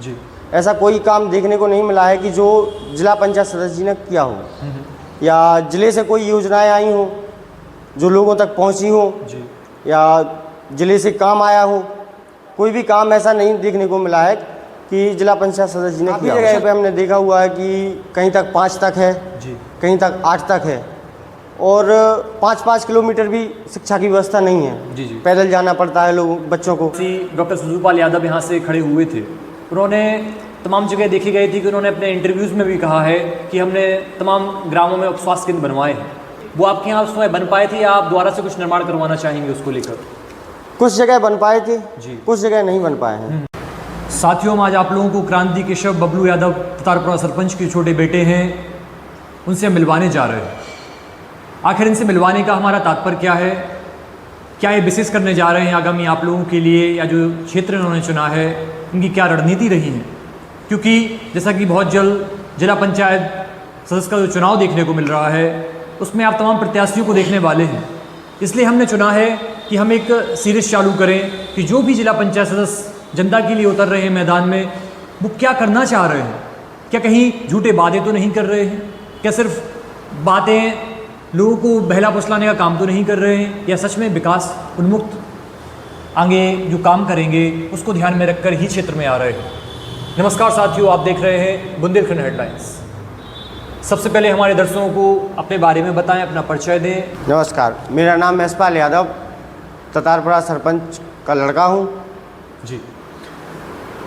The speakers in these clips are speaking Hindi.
जी। ऐसा कोई काम देखने को नहीं मिला है कि जो जिला पंचायत सदस्य जी ने किया हो, या जिले से कोई योजनाएं आई हो जो लोगों तक पहुंची हो, जी। या जिले से काम आया हो। कोई भी काम ऐसा नहीं देखने को मिला है कि जिला पंचायत सदस्य जी ने किया। जगह पे हमने देखा हुआ है कि कहीं तक 5 तक है जी। कहीं तक 8 तक है, और 5-5 किलोमीटर भी शिक्षा की व्यवस्था नहीं है। जी जी। पैदल जाना पड़ता है लोगों बच्चों को। डॉक्टर सुरजपाल यादव यहाँ से खड़े हुए थे, उन्होंने तमाम जगह देखी गई थी कि उन्होंने अपने इंटरव्यूज़ में भी कहा है कि हमने तमाम ग्रामों में उपस्वास्थ्य केंद्र बनवाए हैं। वो आपके यहाँ उस समय बन पाए थे या आप दोबारा से कुछ निर्माण करवाना चाहेंगे उसको लेकर? कुछ जगह बन पाए थे जी, कुछ जगह नहीं बन पाए हैं। साथियों, हम आज आप लोगों को क्रांति केशव बबलू यादव ततारपुरा सरपंच के छोटे बेटे हैं, उनसे मिलवाने जा रहे हैं। आखिर इनसे मिलवाने का हमारा तात्पर्य क्या है, क्या ये विशेष करने जा रहे हैं आगामी आप लोगों के लिए, या जो क्षेत्र इन्होंने चुना है इनकी क्या रणनीति रही है? क्योंकि जैसा कि बहुत जल्द जिला पंचायत सदस्य का जो चुनाव देखने को मिल रहा है उसमें आप तमाम प्रत्याशियों को देखने वाले हैं, इसलिए हमने चुना है कि हम एक सीरीज चालू करें कि जो भी जिला पंचायत सदस्य जनता के लिए उतर रहे हैं मैदान में, वो क्या करना चाह रहे हैं। क्या कहीं झूठे वादे तो नहीं कर रहे हैं? क्या सिर्फ बातें लोगों को बहला फुसलाने का काम तो नहीं कर रहे हैं? या सच में विकास उन्मुक्त आगे जो काम करेंगे उसको ध्यान में रखकर ही क्षेत्र में आ रहे हैं? नमस्कार साथियों, आप देख रहे हैं बुंदेलखंड हेडलाइंस। सबसे पहले हमारे दर्शकों को अपने बारे में बताएं, अपना परिचय दें। नमस्कार, मेरा नाम यशपाल यादव, ततारपुरा सरपंच का लड़का हूं। जी,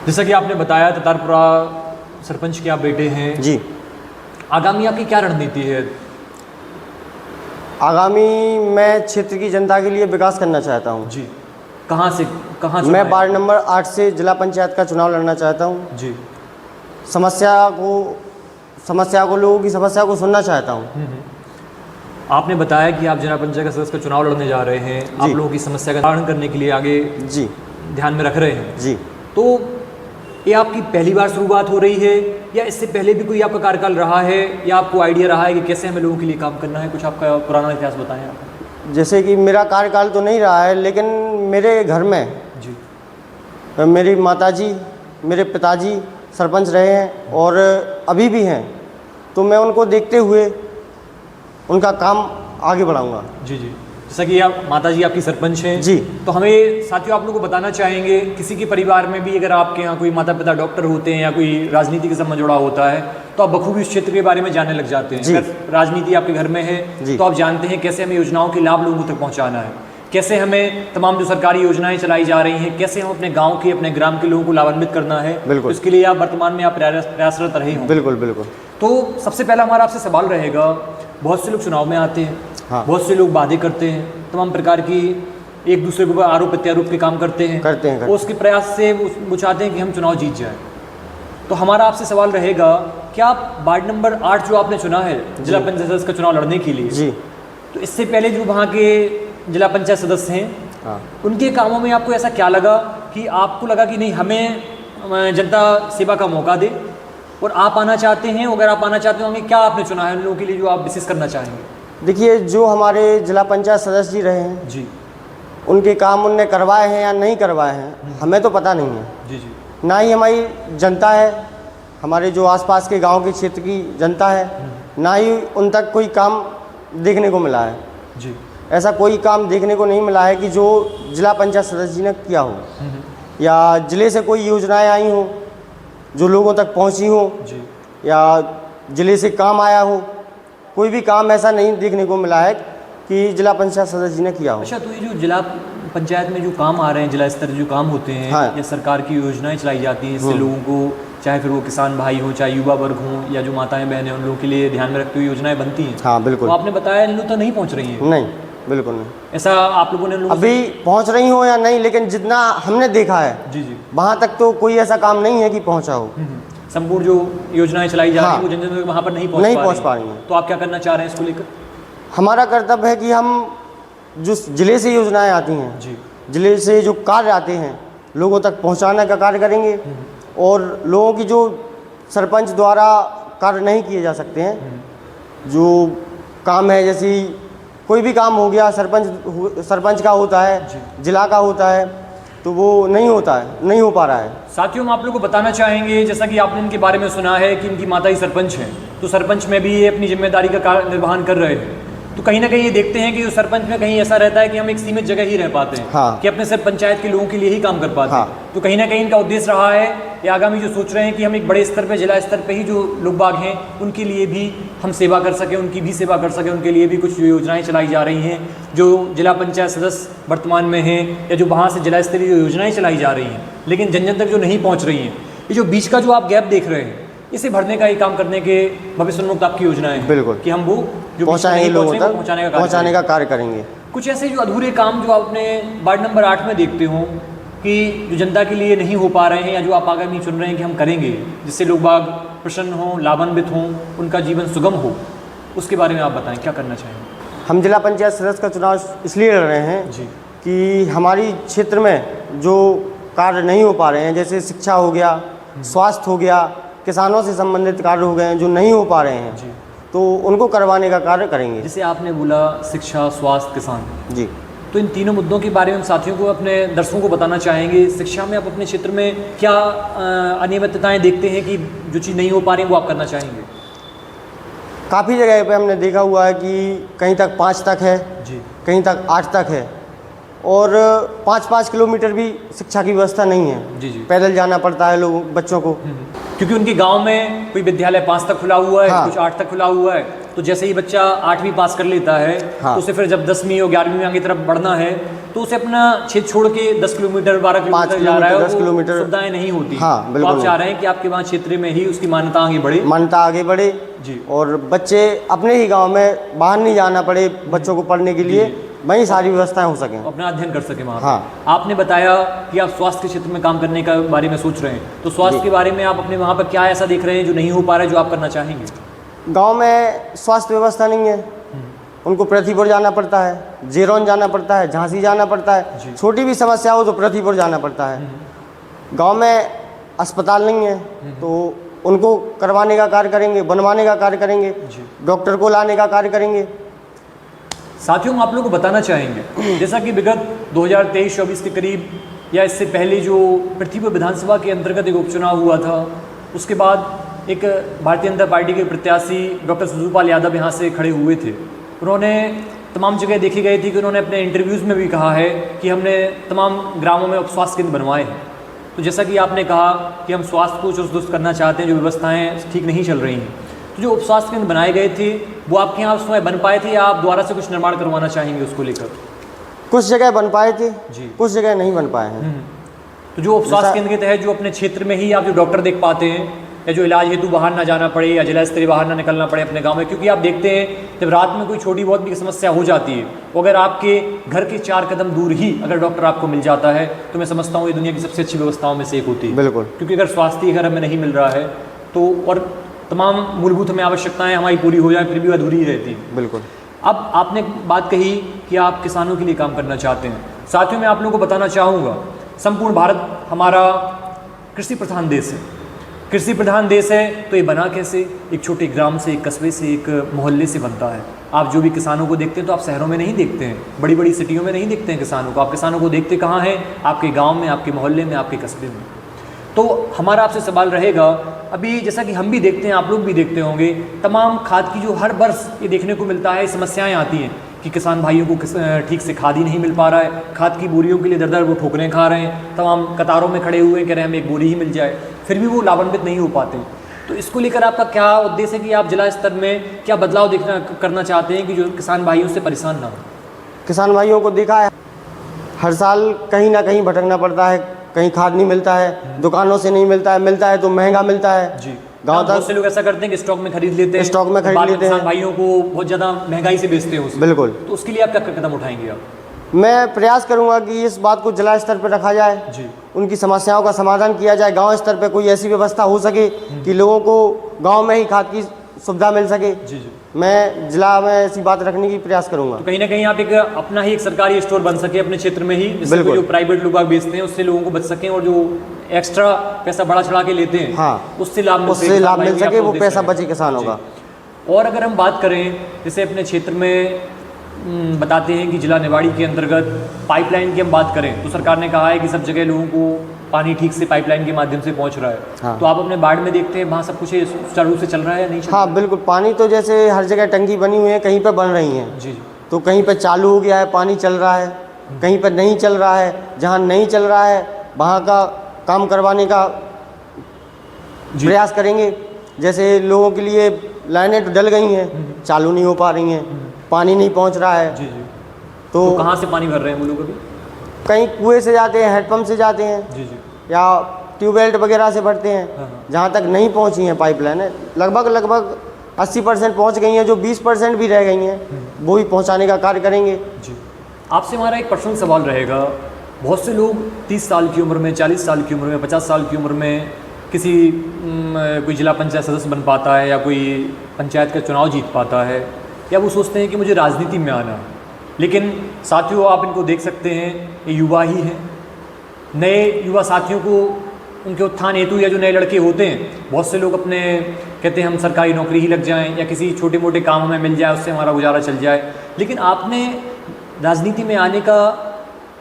जैसा कि आपने बताया ततारपुरा सरपंच के आप बेटे हैं जी। आगामी आपकी क्या रणनीति है? आगामी मैं क्षेत्र की जनता के लिए विकास करना चाहता हूं। जी, कहाँ से कहाँ? मैं वार्ड नंबर 8 से जिला पंचायत का चुनाव लड़ना चाहता हूं। जी। समस्या को लोगों की समस्या को सुनना चाहता हूं। आपने बताया कि आप जिला पंचायत का सदस्य का चुनाव लड़ने जा रहे हैं, आप लोगों की समस्या का निवारण करने के लिए आगे जी ध्यान में रख रहे हैं। जी। तो ये आपकी पहली बार शुरुआत हो रही है या इससे पहले भी कोई आपका कार्यकाल रहा है, या आपको आइडिया रहा है कि कैसे हमें लोगों के लिए काम करना है? कुछ आपका पुराना इतिहास बताएं आप। जैसे कि मेरा कार्यकाल तो नहीं रहा है, लेकिन मेरे घर में जी मेरी माताजी, मेरे पिताजी सरपंच रहे हैं और अभी भी हैं, तो मैं उनको देखते हुए उनका काम आगे बढ़ाऊंगा। जी जी। जैसा कि आप माताजी आपकी सरपंच हैं जी, तो हमें साथियों आप लोगों को बताना चाहेंगे, किसी के परिवार में भी अगर आपके यहाँ कोई माता पिता डॉक्टर होते हैं या कोई राजनीति के संबंध जुड़ा होता है तो आप बखूबी उस क्षेत्र के बारे में जानने लग जाते हैं। अगर राजनीति आपके घर में है तो आप जानते हैं कैसे हमें योजनाओं के लाभ लोगों तक पहुँचाना है, कैसे हमें तमाम जो सरकारी योजनाएं चलाई जा रही हैं कैसे हम अपने गांव के, अपने ग्राम के लोगों को लाभान्वित करना है। बिल्कुल। इसके लिए आप वर्तमान में आप प्रयासरत रहे हों। बिल्कुल बिल्कुल। तो सबसे पहला हमारा आपसे सवाल रहेगा, बहुत से लोग चुनाव में आते हैं, हाँ, बहुत से लोग वादे करते हैं, तमाम प्रकार की एक दूसरे के ऊपर आरोप प्रत्यारोप के काम करते हैं। उसके प्रयास से वो चाहते हैं कि हम चुनाव जीत जाए। तो हमारा आपसे सवाल रहेगा, क्या आप वार्ड नंबर 8 जो आपने चुना है जिला पंचायत सदस्य का चुनाव लड़ने के लिए जी, तो इससे पहले जो वहाँ के जिला पंचायत सदस्य हैं हाँ, उनके कामों में आपको ऐसा क्या लगा कि आपको लगा कि नहीं हमें जनता सेवा का मौका दे और आप आना चाहते हैं? अगर आप आना चाहते होंगे, क्या आपने चुना है उन लोगों के लिए जो आप विशेष करना चाहेंगे? देखिए, जो हमारे जिला पंचायत सदस्य जी रहे हैं जी, उनके काम उनने करवाए हैं या नहीं करवाए हैं हमें तो पता नहीं है। जी जी। ना ही हमारी जनता है, हमारे जो आसपास के गांव के क्षेत्र की जनता है, ना ही उन तक कोई काम देखने को मिला है। जी। ऐसा कोई काम देखने को नहीं मिला है कि जो जिला पंचायत सदस्य जी ने किया हो, या जिले से कोई योजनाएं आई हो जो लोगों तक पहुंची हो, जी, या जिले से काम आया हो। कोई भी काम ऐसा नहीं देखने को मिला है कि जिला पंचायत सदस्य जी ने किया हो। अच्छा, तो ये जो जिला पंचायत में जो काम आ रहे हैं, जिला स्तर जो काम होते हैं, हाँ, या सरकार की योजनाएं चलाई जाती हैं, इससे लोगों को, चाहे फिर वो किसान भाई हो, चाहे युवा वर्ग हो, या जो माताएं बहनें, उन लोगों के लिए ध्यान में रखते हुए योजनाएं बनती हैं। हाँ बिल्कुल। तो आपने बताया इन लोग तो नहीं पहुँच रही हैं? नहीं, बिल्कुल नहीं। ऐसा आप लोगों ने अभी पहुंच रही हो या नहीं, लेकिन जितना हमने देखा है जी जी वहाँ तक तो कोई ऐसा काम नहीं है कि पहुंचा हो। संपूर्ण जो योजनाएं चलाई जा रही हैं वो जन जन वहाँ पर नहीं पहुँच पा रही हैं। तो आप क्या करना चाह रहे हैं इसको लेकर? हमारा कर्तव्य है कि हम जो जिले से योजनाएं आती हैं जी, जिले से जो कार्य आते हैं लोगों तक पहुंचाने का कार्य करेंगे, और लोगों की जो सरपंच द्वारा कार्य नहीं किए जा सकते हैं, जो काम है, जैसे कोई भी काम हो गया सरपंच का होता है, जिला का होता है, तो वो नहीं होता है, नहीं हो पा रहा है। साथियों, हम आप लोगों को बताना चाहेंगे, जैसा कि आपने इनके बारे में सुना है कि इनकी माता ही सरपंच हैं, तो सरपंच में भी ये अपनी जिम्मेदारी का निर्वहन कर रहे हैं। तो कहीं ना कहीं ये देखते हैं कि उस सरपंच में कहीं ऐसा रहता है कि हम एक सीमित जगह ही रह पाते हैं, हाँ। कि अपने सिर्फ पंचायत के लोगों के लिए ही काम कर पाते हाँ। हैं। तो कहीं ना कहीं इनका उद्देश्य रहा है या आगामी जो सोच रहे हैं कि हम एक बड़े स्तर पे, जिला स्तर पे ही जो लोग बाग हैं उनके लिए भी हम सेवा कर सकें, उनकी भी सेवा कर सकें, उनके लिए भी कुछ योजनाएं चलाई जा रही हैं जो जिला पंचायत सदस्य वर्तमान में हैं, या जो वहाँ से जिला स्तरीय जो योजनाएं चलाई जा रही हैं लेकिन जन जन तक जो नहीं पहुँच रही हैं। ये जो बीच का जो आप गैप देख रहे हैं, इसे भरने का ही काम करने के भविष्योन्मुख आपकी योजनाएं हैं। बिल्कुल। कि हम वो जो पहुँचाएंगे, लोगों तक पहुँचाने का कार्य करेंगे। कुछ ऐसे जो अधूरे काम जो आप अपने वार्ड नंबर 8 में देखते हो कि जो जनता के लिए नहीं हो पा रहे हैं, या जो आप आगामी चुन रहे हैं कि हम करेंगे जिससे लोग बाग प्रसन्न हों, लाभान्वित हों, उनका जीवन सुगम हो, उसके बारे में आप बताएं, क्या करना चाहेंगे? हम जिला पंचायत सदस्य का चुनाव इसलिए लड़ रहे हैं जी कि हमारी क्षेत्र में जो कार्य नहीं हो पा रहे हैं, जैसे शिक्षा हो गया, स्वास्थ्य हो गया, किसानों से संबंधित कार्य हो गए हैं जो नहीं हो पा रहे हैं, जी। तो उनको करवाने का कार्य करेंगे। जैसे आपने बोला शिक्षा, स्वास्थ्य, किसान, जी। तो इन तीनों मुद्दों के बारे में हम साथियों को, अपने दर्शकों को बताना चाहेंगे। शिक्षा में आप अपने क्षेत्र में क्या अनियमितताएं देखते हैं कि जो चीज़ नहीं हो पा रही वो आप करना चाहेंगे? काफ़ी जगह पे हमने देखा हुआ है कि कहीं तक 5 तक है, जी कहीं तक 8 तक है, और 5-5 किलोमीटर भी शिक्षा की व्यवस्था नहीं है। जी जी। पैदल जाना पड़ता है लोगों बच्चों को। क्योंकि उनके गांव में कोई विद्यालय 5 तक खुला हुआ है, हाँ। कुछ 8 तक खुला हुआ है, तो जैसे ही बच्चा 8वीं पास कर लेता है, हाँ। तो उसे फिर जब 10वीं और 11वीं की तरफ बढ़ना है तो उसे अपना क्षेत्र छोड़ के 10 किलोमीटर 12 किलोमीटर जा रहा है, 10 किलोमीटर सुविधाएं नहीं होती। हाँ, तो बिल्कुल आप चाह रहे हैं कि आपके वहाँ क्षेत्र में ही उसकी मान्यता आगे बढ़े, मान्यता आगे बढ़े जी। और बच्चे अपने ही गांव में बाहर नहीं जाना पड़े बच्चों को पढ़ने के लिए, वहीं सारी व्यवस्थाएं हो सकें, अपना अध्ययन कर सके वहाँ पे। हाँ। आपने बताया कि आप स्वास्थ्य के क्षेत्र में काम करने का बारे में सोच रहे हैं, तो स्वास्थ्य के बारे में आप अपने वहाँ पर क्या ऐसा देख रहे हैं जो नहीं हो पा रहा है, जो आप करना चाहेंगे? गांव में स्वास्थ्य व्यवस्था नहीं है, उनको पृथ्वीपुर जाना पड़ता है, जेरोन जाना पड़ता है, झांसी जाना पड़ता है, छोटी भी समस्या हो तो पृथ्वीपुर जाना पड़ता है। गांव में अस्पताल नहीं है, तो उनको करवाने का कार्य करेंगे, बनवाने का कार्य करेंगे, डॉक्टर को लाने का कार्य करेंगे। साथियों, हम आप लोगों को बताना चाहेंगे, जैसा कि विगत 2023-24 के करीब या इससे पहले जो पृथ्वीपुर विधानसभा के अंतर्गत एक उपचुनाव हुआ था, उसके बाद एक भारतीय जनता पार्टी के प्रत्याशी डॉक्टर सुरजपाल यादव यहाँ से खड़े हुए थे। उन्होंने तमाम जगह देखी गई थी कि उन्होंने अपने इंटरव्यूज़ में भी कहा है कि हमने तमाम ग्रामों में उपस्वास्थ्य केंद्र बनवाए हैं। तो जैसा कि आपने कहा कि हम स्वास्थ्य को चुस्त दुरुस्त करना चाहते हैं, जो व्यवस्थाएँ ठीक नहीं चल रही हैं, तो जो उपस्वास्थ्य केंद्र बनाए गए थे वो आपके यहाँ उस समय बन पाए थे, या आप दोबारा से कुछ निर्माण करवाना चाहेंगे उसको लेकर? कुछ जगह बन पाए थे जी, कुछ जगह नहीं बन पाए हैं। तो जो उपस्वास्थ्य केंद्र के तहत जो अपने क्षेत्र में ही आप जो डॉक्टर देख पाते हैं, या जो इलाज हेतु बाहर ना जाना पड़े, या जिला स्तरीय बाहर ना निकलना पड़े अपने गांव में, क्योंकि आप देखते हैं जब रात में कोई छोटी बहुत भी समस्या हो जाती है, तो अगर आपके घर के 4 कदम दूर ही अगर डॉक्टर आपको मिल जाता है, तो मैं समझता हूँ ये दुनिया की सबसे अच्छी व्यवस्थाओं में से एक होती है। बिल्कुल। क्योंकि अगर स्वास्थ्य अगर हमें नहीं मिल रहा है तो, और तमाम मूलभूत हमें आवश्यकताएं हमारी पूरी हो जाए, फिर भी अधूरी ही रहती है। बिल्कुल। अब आपने बात कही कि आप किसानों के लिए काम करना चाहते हैं। साथियों, मैं आप लोगों को बताना चाहूँगा, संपूर्ण भारत हमारा कृषि प्रधान देश है। कृषि प्रधान देश है तो ये बना कैसे? एक छोटे ग्राम से, एक कस्बे से, एक मोहल्ले से बनता है। आप जो भी किसानों को देखते हैं तो आप शहरों में नहीं देखते हैं, बड़ी बड़ी सिटियों में नहीं देखते हैं किसानों को। आप किसानों को देखते कहाँ हैं? आपके गाँव में, आपके मोहल्ले में, आपके कस्बे में। तो हमारा आपसे सवाल रहेगा, अभी जैसा कि हम भी देखते हैं, आप लोग भी देखते होंगे, तमाम खाद की जो हर वर्ष ये देखने को मिलता है, समस्याएं आती हैं कि किसान भाइयों को ठीक से खाद ही नहीं मिल पा रहा है, खाद की बोरियों के लिए दर दर वो ठोकरें खा रहे हैं, तमाम कतारों में खड़े हुए कह रहे हैं हमें एक बोरी ही मिल जाए, फिर भी वो लाभान्वित नहीं हो पाते। तो इसको लेकर आपका क्या उद्देश्य है कि आप जिला स्तर में क्या बदलाव करना चाहते हैं कि जो किसान भाइयों से परेशान ना हो? किसान भाइयों को देखा है, हर साल कहीं ना कहीं भटकना पड़ता है, कहीं खाद नहीं मिलता है, दुकानों से नहीं मिलता है, मिलता है तो महंगा मिलता है। जी, गाँव तक बहुत से लोग ऐसा करते हैं कि स्टॉक में खरीद लेते हैं, स्टॉक में खरीद बाद लेते हैं, किसान भाइयों को बहुत ज़्यादा महंगाई से बेचते हैं उसे। बिल्कुल। तो उसके लिए आप क्या कदम उठाएंगे आप? मैं प्रयास करूंगा कि इस बात को जिला स्तर पर रखा जाए, जी, उनकी समस्याओं का समाधान किया जाए, गांव स्तर पर कोई ऐसी व्यवस्था हो सके कि लोगों को गांव में ही खाद की सुविधा मिल सके। जी जी। मैं जिला में ऐसी बात रखने की प्रयास करूंगा। तो कहीं ना कहीं आप एक अपना ही एक सरकारी स्टोर बन सके अपने क्षेत्र में ही, जिससे बिल्कुल। जो प्राइवेट लोग बेचते हैं उससे लोगों को बच सकें, और जो एक्स्ट्रा पैसा बढ़ा चढ़ा के लेते हैं, हाँ, उससे लाभ मिल सके, वो पैसा बचे किसानों का। और अगर हम बात करें जैसे अपने क्षेत्र में बताते हैं कि जिला निवाड़ी के अंतर्गत पाइपलाइन की हम बात करें तो सरकार ने कहा है कि सब जगह लोगों को पानी ठीक से पाइपलाइन के माध्यम से पहुंच रहा है। हाँ। तो आप अपने बाढ़ में देखते हैं वहाँ सब कुछ सुचारू रूप से चल रहा है या नहीं चल रहा हाँ बिल्कुल, पानी तो जैसे हर जगह टंकी बनी हुई है, कहीं पर बन रही हैं, है? जी जी तो कहीं पर चालू हो गया है, पानी चल रहा है, कहीं पर नहीं चल रहा है। जहाँ नहीं चल रहा है वहाँ का काम करवाने का जी। प्रयास करेंगे। जैसे लोगों के लिए लाइनें तो डल गई हैं, चालू नहीं हो पा रही हैं, पानी नहीं पहुँच रहा है, जी जी। तो तो कहाँ से पानी भर रहे हैं वो लोग अभी? कहीं कुएं से जाते हैं, हेडपम्प से जाते हैं, जी जी या ट्यूबवेल वगैरह से भरते हैं। हाँ, हाँ। जहाँ तक नहीं पहुँची हैं पाइपलाइनें, लगभग 80% पहुँच गई हैं, जो 20% भी रह गई हैं वो भी पहुँचाने का कार्य करेंगे। जी। आपसे हमारा एक पर्सनल सवाल रहेगा, बहुत से लोग 30 साल की उम्र में, 40 साल की उम्र में, 50 साल की उम्र में किसी कोई जिला पंचायत सदस्य बन पाता है या कोई पंचायत का चुनाव जीत पाता है, या वो सोचते हैं कि मुझे राजनीति में आना है। लेकिन साथियों, आप इनको देख सकते हैं, ये युवा ही हैं। नए युवा साथियों को उनके उत्थान हेतु या जो नए लड़के होते हैं, बहुत से लोग अपने कहते हैं हम सरकारी नौकरी ही लग जाएं या किसी छोटे मोटे काम हमें मिल जाए, उससे हमारा गुजारा चल जाए। लेकिन आपने राजनीति में आने का,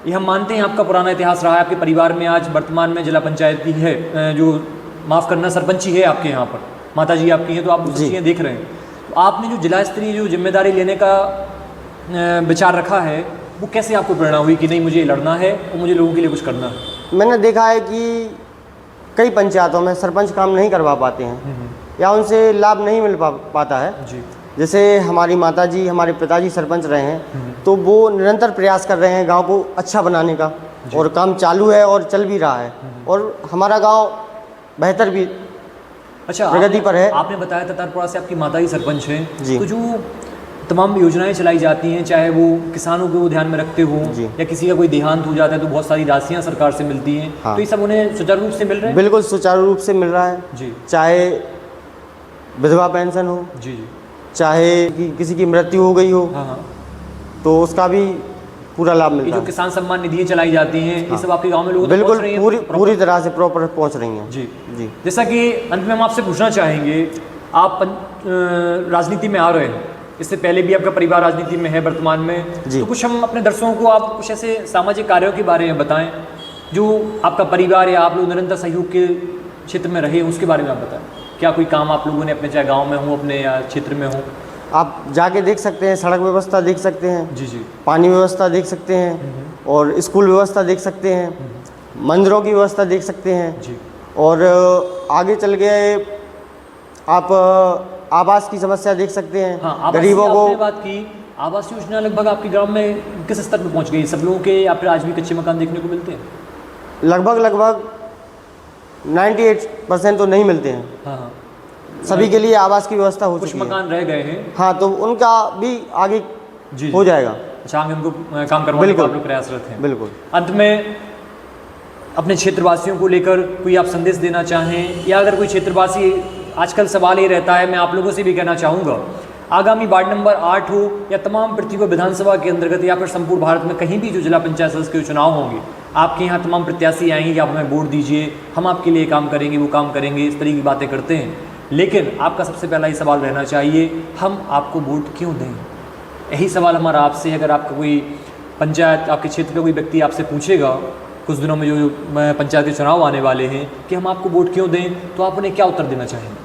ये हम मानते हैं आपका पुराना इतिहास रहा है, आपके परिवार में आज वर्तमान में जिला पंचायत की है, जो माफ़ करना सरपंची है आपके यहाँ पर, माता जी आपकी हैं, तो आप वो सब जी। चीज़ें देख रहे हैं। तो आपने जो जिला स्तरीय जो जिम्मेदारी लेने का विचार रखा है, वो कैसे आपको प्रेरणा हुई कि नहीं मुझे लड़ना है और मुझे लोगों के लिए कुछ करना है? मैंने देखा है कि कई पंचायतों में सरपंच काम नहीं करवा पाते हैं या उनसे लाभ नहीं मिल पाता है। जी जैसे हमारी माता जी, हमारे पिताजी सरपंच रहे हैं, तो वो निरंतर प्रयास कर रहे हैं गांव को अच्छा बनाने का, और काम चालू है और चल भी रहा है, और हमारा गांव बेहतर भी अच्छा, प्रगति पर है। आपने बताया ततारपुरा से आपकी माता ही सरपंच हैं, जी। तो जो तमाम योजनाएं चलाई जाती हैं, चाहे वो किसानों को ध्यान में रखते हो जी। या किसी का कोई देहांत हो जाता है तो बहुत सारी राशियां सरकार से मिलती हैं, हाँ। तो ये सब उन्हें सुचारू रूप से मिल रहे हैं? बिल्कुल सुचारू रूप से मिल रहा है। जी चाहे विधवा पेंशन हो, जी जी। चाहे कि किसी की मृत्यु हो गई हो, हाँ हाँ। तो उसका भी पूरा लाभ ये मिलता जो है। किसान सम्मान निधियाँ चलाई जाती हैं, ये सब आपके गाँव में लोगों तक बिल्कुल पहुंच रही हैं? पूरी तरह से प्रॉपर पहुंच रही हैं। जी जी। जैसा कि अंत में हम आपसे पूछना चाहेंगे, आप राजनीति में आ रहे हैं, इससे पहले भी आपका परिवार राजनीति में है वर्तमान में, जी। तो कुछ हम अपने दर्शकों को आप कुछ ऐसे सामाजिक कार्यों के बारे में बताएं जो आपका परिवार या आप लोग निरंतर सहयोग के क्षेत्र में रहे, उसके बारे में आप बताएं। क्या कोई काम आप लोगों ने अपने, चाहे गाँव में हो अपने या क्षेत्र में हो? आप जाके देख सकते हैं, सड़क व्यवस्था देख सकते हैं, जी जी पानी व्यवस्था देख सकते हैं, और स्कूल व्यवस्था देख सकते हैं, मंदिरों की व्यवस्था देख सकते हैं, जी और आगे चल गए आप आवास की समस्या देख सकते हैं। हाँ, आवास गरीबों की को आपने बात की, आवास योजना लगभग आपके गांव में किस स्तर पर पहुंच गई? सब लोगों के या फिर आज भी कच्चे मकान देखने को मिलते हैं? लगभग 98% तो नहीं मिलते हैं। हाँ हाँ। सभी के लिए आवास की व्यवस्था हो कुछ चुकी है। मकान रह गए हैं। हाँ, तो उनका भी आगे जी हो जाएगा। अच्छा, आगे उनको काम करवाने का बिल्कुल। आप लोग प्रयासरत हैं। बिल्कुल। अंत में अपने क्षेत्रवासियों को लेकर कोई आप संदेश देना चाहें, या अगर कोई क्षेत्रवासी, आजकल सवाल ये रहता है, मैं आप लोगों से भी कहना चाहूँगा, आगामी वार्ड नंबर 8 हो या तमाम पृथ्वी विधानसभा के अंतर्गत या फिर संपूर्ण भारत में कहीं भी जो जिला पंचायत सदस्य के चुनाव होंगे, आपके यहाँ तमाम प्रत्याशी आएंगे, आप हमें वोट दीजिए, हम आपके लिए काम करेंगे, वो काम करेंगे, इस तरह की बातें करते हैं। लेकिन आपका सबसे पहला ही सवाल रहना चाहिए, हम आपको वोट क्यों दें? यही सवाल हमारा आपसे है। अगर आपका कोई पंचायत, आपके क्षेत्र का कोई व्यक्ति आपसे पूछेगा कुछ दिनों में जो पंचायत के चुनाव आने वाले हैं कि हम आपको वोट क्यों दें, तो आप उन्हें क्या उत्तर देना चाहेंगे?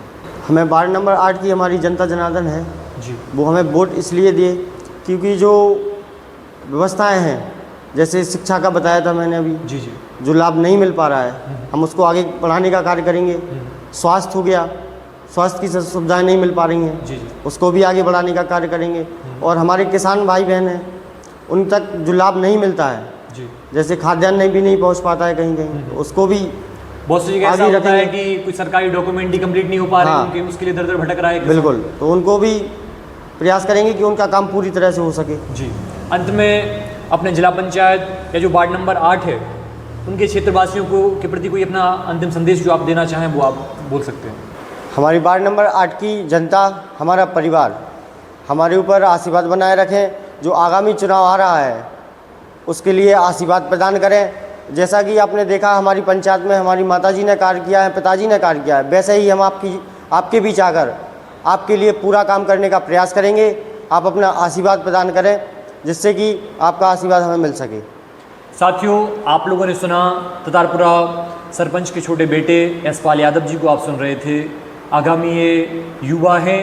हमें वार्ड नंबर 8 की हमारी जनता जनार्दन है, जी वो हमें वोट इसलिए दिए क्योंकि जो व्यवस्थाएं हैं, जैसे शिक्षा का बताया था मैंने अभी, जी जी जो लाभ नहीं मिल पा रहा है, हम उसको आगे बढ़ाने का कार्य करेंगे। स्वास्थ्य हो गया, स्वास्थ्य की सुविधाएं नहीं मिल पा रही हैं, जी जी उसको भी आगे बढ़ाने का कार्य करेंगे। और हमारे किसान भाई बहन हैं, उन तक जो लाभ नहीं मिलता है, जी। जैसे खाद्यान्न भी नहीं पहुंच पाता है कहीं कहीं, तो उसको भी बहुत सी जगह ऐसा आगे होता है रखेंगे। कि कुछ सरकारी डॉक्यूमेंट ही कंप्लीट नहीं हो पा रहे हाँ। उनके, उसके लिए दर दर भटक रहा है किसान। बिल्कुल, तो उनको भी प्रयास करेंगे कि उनका काम पूरी तरह से हो सके। जी। अंत में अपने जिला पंचायत या जो वार्ड नंबर 8 है, उनके क्षेत्रवासियों को के प्रति कोई अपना अंतिम संदेश जो आप देना चाहें वो आप बोल सकते हैं। हमारी वार्ड नंबर 8 की जनता, हमारा परिवार हमारे ऊपर आशीर्वाद बनाए रखें। जो आगामी चुनाव आ रहा है उसके लिए आशीर्वाद प्रदान करें। जैसा कि आपने देखा हमारी पंचायत में हमारी माताजी ने कार्य किया है, पिताजी ने कार्य किया है, वैसे ही हम आपके बीच आकर आपके लिए पूरा काम करने का प्रयास करेंगे। आप अपना आशीर्वाद प्रदान करें। जिससे कि आपका आशीर्वाद हमें मिल सके। साथियों, आप लोगों ने सुना ततारपुरा सरपंच के छोटे बेटे यशपाल यादव जी को आप सुन रहे थे। आगामी ये युवा हैं,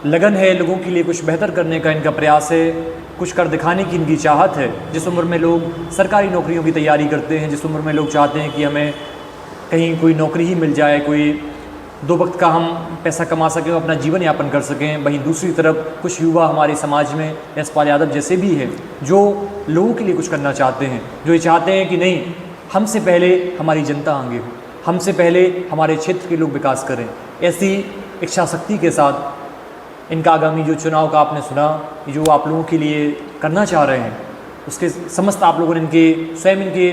लगन है, लोगों के लिए कुछ बेहतर करने का इनका प्रयास है, कुछ कर दिखाने की इनकी चाहत है। जिस उम्र में लोग सरकारी नौकरियों की तैयारी करते हैं, जिस उम्र में लोग चाहते हैं कि हमें कहीं कोई नौकरी ही मिल जाए, कोई 2 वक्त का हम पैसा कमा सकें, अपना जीवन यापन कर सकें, वहीं दूसरी तरफ कुछ युवा हमारे समाज में यशपाल यादव जैसे भी हैं जो लोगों के लिए कुछ करना चाहते हैं, जो ये चाहते हैं कि नहीं, हमसे पहले हमारी जनता आगे हो, हमसे पहले हमारे क्षेत्र के लोग विकास करें। ऐसी इच्छा शक्ति के साथ इनका आगामी जो चुनाव का आपने सुना, जो आप लोगों के लिए करना चाह रहे हैं, उसके समस्त आप लोगों ने इनके स्वयं इनके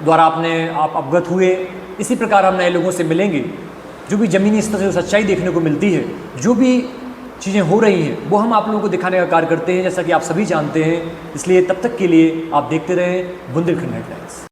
द्वारा आप अवगत हुए। इसी प्रकार हम नए लोगों से मिलेंगे, जो भी ज़मीनी स्तर से सच्चाई देखने को मिलती है, जो भी चीज़ें हो रही हैं, वो हम आप लोगों को दिखाने का कार्य करते हैं, जैसा कि आप सभी जानते हैं। इसलिए तब तक के लिए आप देखते रहें बुंदेलखंड हेडलाइंस।